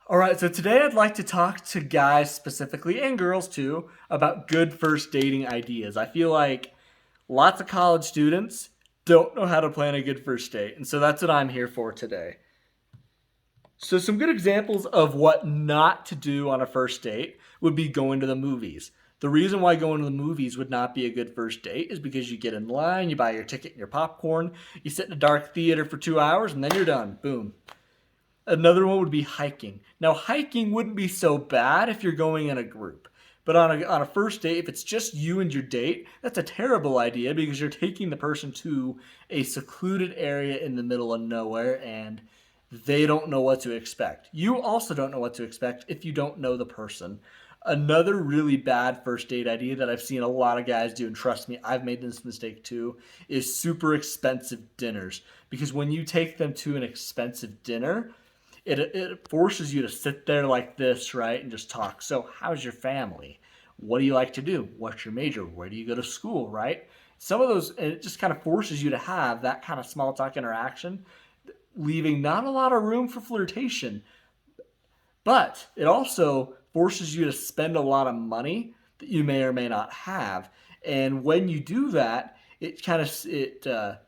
All right, so today I'd like to talk to guys specifically and girls too about good first dating ideas. I feel like lots of college students don't know how to plan a good first date, and so that's what I'm here for today. So, some good examples of what not to do on a first date would be going to the movies. The reason why going to the movies would not be a good first date is because you get in line, you buy your ticket and your popcorn, you sit in a dark theater for 2 hours, and then you're done. Boom. Another one would be hiking. Now, hiking wouldn't be so bad if you're going in a group. But on a first date, if it's just you and your date, that's a terrible idea because you're taking the person to a secluded area in the middle of nowhere and they don't know what to expect. You also don't know what to expect if you don't know the person. Another really bad first date idea that I've seen a lot of guys do, and trust me, I've made this mistake too, is super expensive dinners. Because when you take them to an expensive dinner, it forces you to sit there like this, right, and just talk. So, how's your family? What do you like to do? What's your major? Where do you go to school, right? Some of those, it just kind of forces you to have that kind of small talk interaction, leaving not a lot of room for flirtation. But it also forces you to spend a lot of money that you may or may not have. And when you do that, it kind of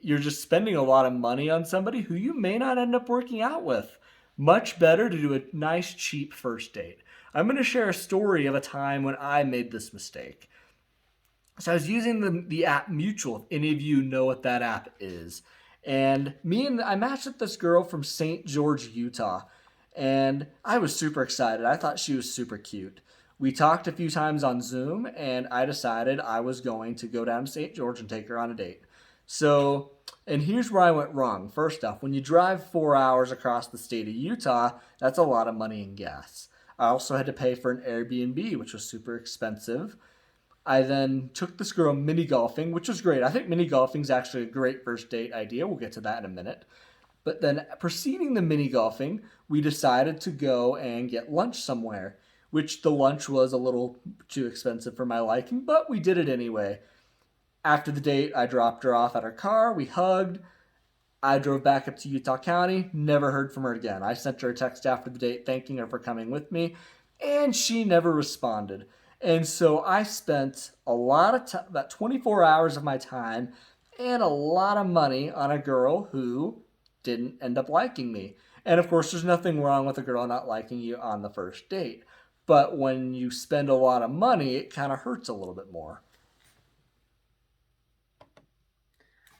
you're just spending a lot of money on somebody who you may not end up working out with. Much better to do a nice cheap first date. I'm going to share a story of a time when I made this mistake. So I was using the app Mutual, if any of you know what that app is. And I matched with this girl from St. George, Utah. And I was super excited. I thought she was super cute. We talked a few times on Zoom, and I decided I was going to go down to St. George and take her on a date. So, and here's where I went wrong. First off, when you drive 4 hours across the state of Utah, that's a lot of money in gas. I also had to pay for an Airbnb, which was super expensive. I then took this girl mini golfing, which was great. I think mini golfing is actually a great first date idea. We'll get to that in a minute. But then, preceding the mini golfing, we decided to go and get lunch somewhere, which the lunch was a little too expensive for my liking, but we did it anyway. After the date, I dropped her off at her car. We hugged. I drove back up to Utah County. Never heard from her again. I sent her a text after the date thanking her for coming with me, and she never responded. And so I spent a lot of time, about 24 hours of my time, and a lot of money on a girl who didn't end up liking me. And of course, there's nothing wrong with a girl not liking you on the first date. But when you spend a lot of money, it kind of hurts a little bit more.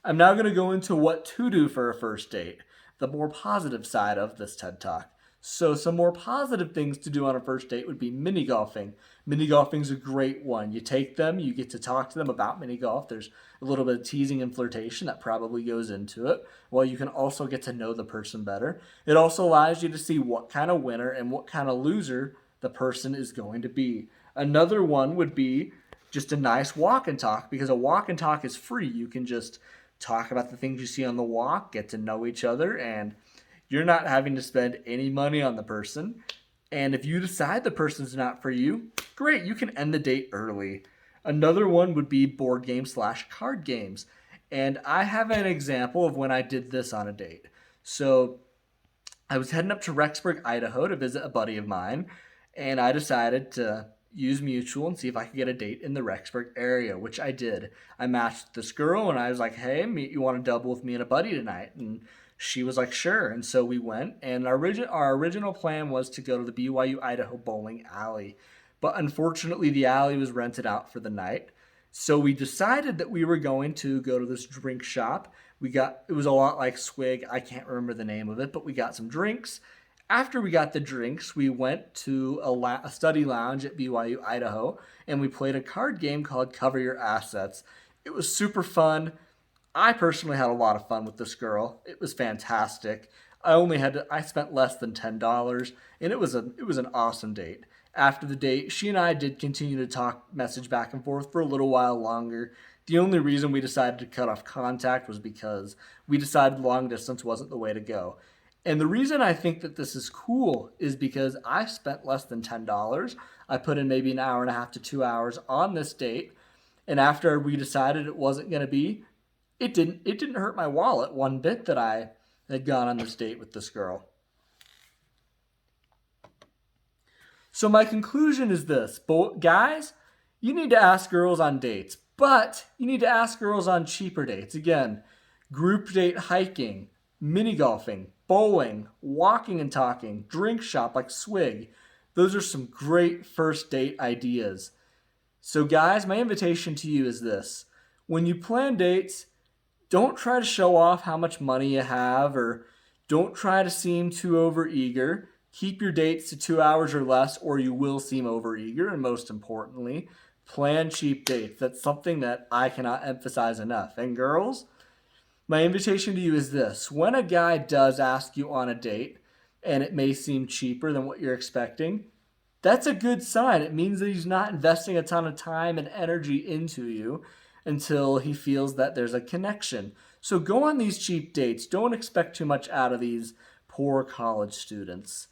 I'm now going to go into what to do for a first date, the more positive side of this TED Talk. So, some more positive things to do on a first date would be mini golfing. Mini golfing is a great one. You take them, you get to talk to them about mini golf. There's a little bit of teasing and flirtation that probably goes into it. While you can also get to know the person better. It also allows you to see what kind of winner and what kind of loser the person is going to be. Another one would be just a nice walk and talk because a walk and talk is free. You can just talk about the things you see on the walk, get to know each other, and you're not having to spend any money on the person. And if you decide the person's not for you, great, you can end the date early. Another one would be board games slash card games. And I have an example of when I did this on a date. So I was heading up to Rexburg, Idaho to visit a buddy of mine, and I decided to use Mutual and see if I could get a date in the Rexburg area, which I did. I matched this girl and I was like, hey, you want to double with me and a buddy tonight? And she was like, sure. And so we went, and our original plan was to go to the BYU Idaho bowling alley. But unfortunately, the alley was rented out for the night. So we decided that we were going to go to this drink shop. It was a lot like Swig. I can't remember the name of it, but we got some drinks. After we got the drinks, we went to a study lounge at BYU Idaho and we played a card game called Cover Your Assets. It was super fun. I personally had a lot of fun with this girl. It was fantastic. I spent less than $10 and it was an awesome date. After the date, she and I did continue to talk message back and forth for a little while longer. The only reason we decided to cut off contact was because we decided long distance wasn't the way to go. And the reason I think that this is cool is because I spent less than $10. I put in maybe an hour and a half to 2 hours on this date. And after we decided it wasn't going to be, it didn't hurt my wallet one bit that I had gone on this date with this girl. So my conclusion is this: guys, you need to ask girls on dates, but you need to ask girls on cheaper dates. Again, group date hiking, mini golfing, bowling, walking and talking, drink shop like Swig. Those are some great first date ideas. So, guys, my invitation to you is this: when you plan dates, don't try to show off how much money you have, or don't try to seem too overeager. Keep your dates to 2 hours or less, or you will seem overeager. And most importantly, plan cheap dates. That's something that I cannot emphasize enough. And girls, my invitation to you is this: when a guy does ask you on a date and it may seem cheaper than what you're expecting, that's a good sign. It means that he's not investing a ton of time and energy into you until he feels that there's a connection. So go on these cheap dates. Don't expect too much out of these poor college students.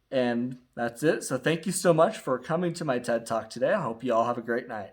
And that's it. So thank you so much for coming to my TED Talk today. I hope you all have a great night.